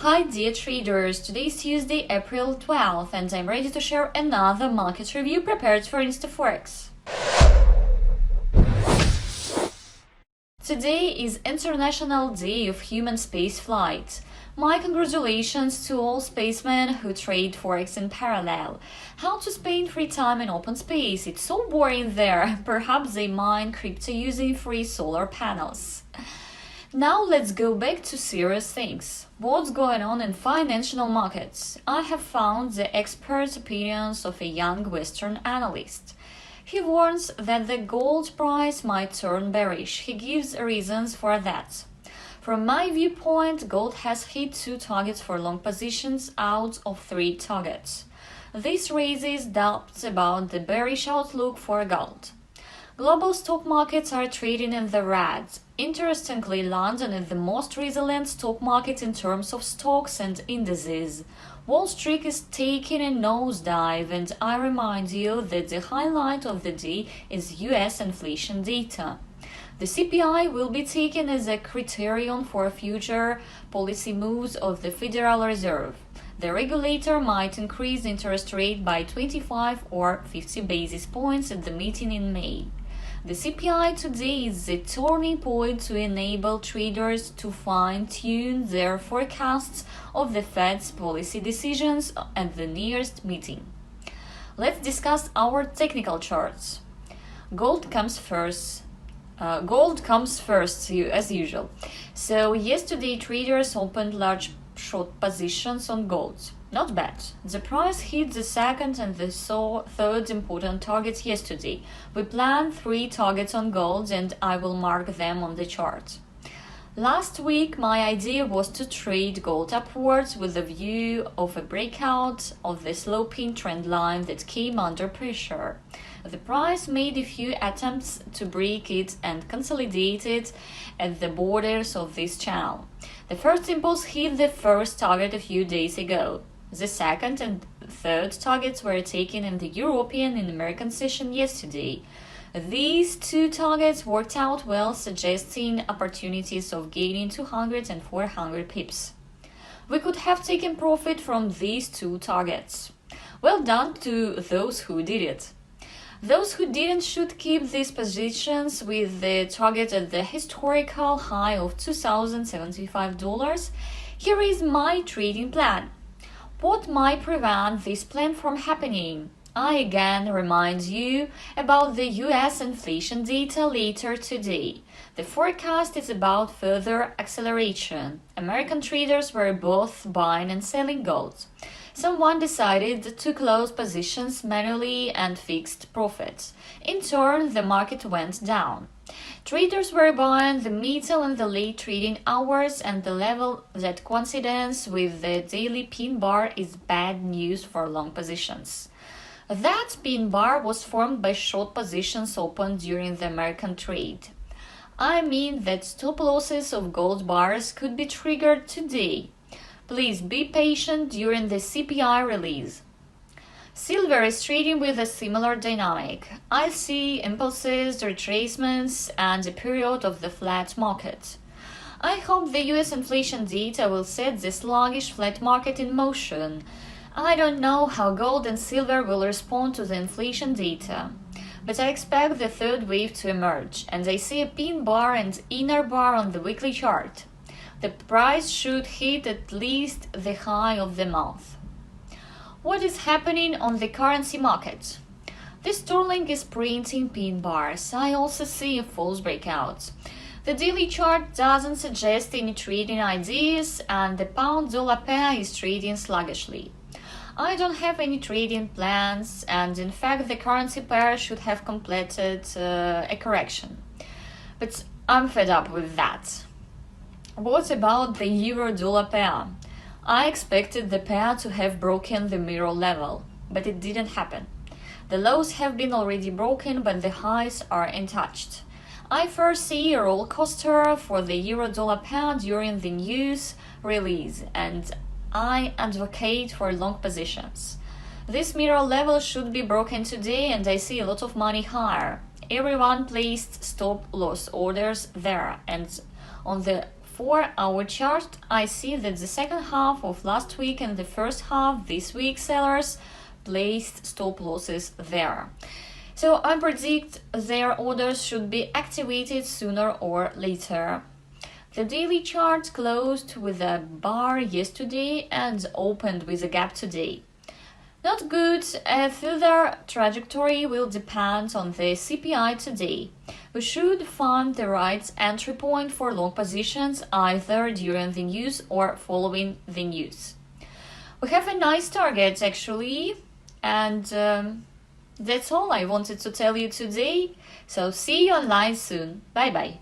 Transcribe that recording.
Hi dear traders, today is Tuesday, April 12th, and I'm ready to share another market review prepared for InstaForex. Today is International Day of Human Spaceflight. My congratulations to all spacemen who trade Forex in parallel. How to spend free time in open space? It's so boring there. Perhaps they mine crypto using free solar panels. Now let's go back to serious things. What's going on in financial markets? I have found the expert opinions of a young Western analyst. He warns that the gold price might turn bearish. He gives reasons for that. From my viewpoint, gold has hit 2 targets for long positions out of 3 targets. This raises doubts about the bearish outlook for gold. Global stock markets are trading in the red. Interestingly, London is the most resilient stock market in terms of stocks and indices. Wall Street is taking a nosedive, and I remind you that the highlight of the day is US inflation data. The CPI will be taken as a criterion for future policy moves of the Federal Reserve. The regulator might increase interest rate by 25 or 50 basis points at the meeting in May. The CPI today is the turning point to enable traders to fine-tune their forecasts of the Fed's policy decisions at the nearest meeting. Let's discuss our technical charts. Gold comes first, as usual. So yesterday traders opened large short positions on gold. Not bad. The price hit the second and the third important targets yesterday. We planned 3 targets on gold and I will mark them on the chart. Last week my idea was to trade gold upwards with a view of a breakout of the sloping trend line that came under pressure. The price made a few attempts to break it and consolidated at the borders of this channel. The first impulse hit the first target a few days ago. The second and third targets were taken in the European and American session yesterday. These 2 targets worked out well, suggesting opportunities of gaining 200 and 400 pips. We could have taken profit from these 2 targets. Well done to those who did it. Those who didn't should keep these positions with the target at the historical high of $2,075. Here is my trading plan. What might prevent this plan from happening? I again remind you about the US inflation data later today. The forecast is about further acceleration. American traders were both buying and selling gold. Someone decided to close positions manually and fixed profits. In turn, the market went down. Traders were buying the middle and the late trading hours, and the level that coincidence with the daily pin bar is bad news for long positions. That pin bar was formed by short positions opened during the American trade. I mean that stop losses of gold bars could be triggered today. Please be patient during the CPI release. Silver is trading with a similar dynamic. I see impulses, retracements, and a period of the flat market. I hope the US inflation data will set the sluggish flat market in motion. I don't know how gold and silver will respond to the inflation data, but I expect the third wave to emerge, and I see a pin bar and inner bar on the weekly chart. The price should hit at least the high of the month. What is happening on the currency market? The sterling is printing pin bars. I also see a false breakout. The daily chart doesn't suggest any trading ideas, and the pound-dollar pair is trading sluggishly. I don't have any trading plans, and in fact the currency pair should have completed a correction. But I'm fed up with that. What about the euro-dollar pair? I expected the pair to have broken the mirror level, but it didn't happen. The lows have been already broken, but the highs are untouched. I foresee a roller coaster for the euro-dollar pair during the news release, and I advocate for long positions. This mirror level should be broken today, and I see a lot of money higher. Everyone placed stop-loss orders there, and on the For our chart, I see that the second half of last week and the first half this week sellers placed stop losses there. So I predict their orders should be activated sooner or later. The daily chart closed with a bar yesterday and opened with a gap today. Not good. A further trajectory will depend on the CPI today. We should find the right entry point for long positions either during the news or following the news. We have a nice target actually, and that's all I wanted to tell you today. So see you online soon. Bye bye.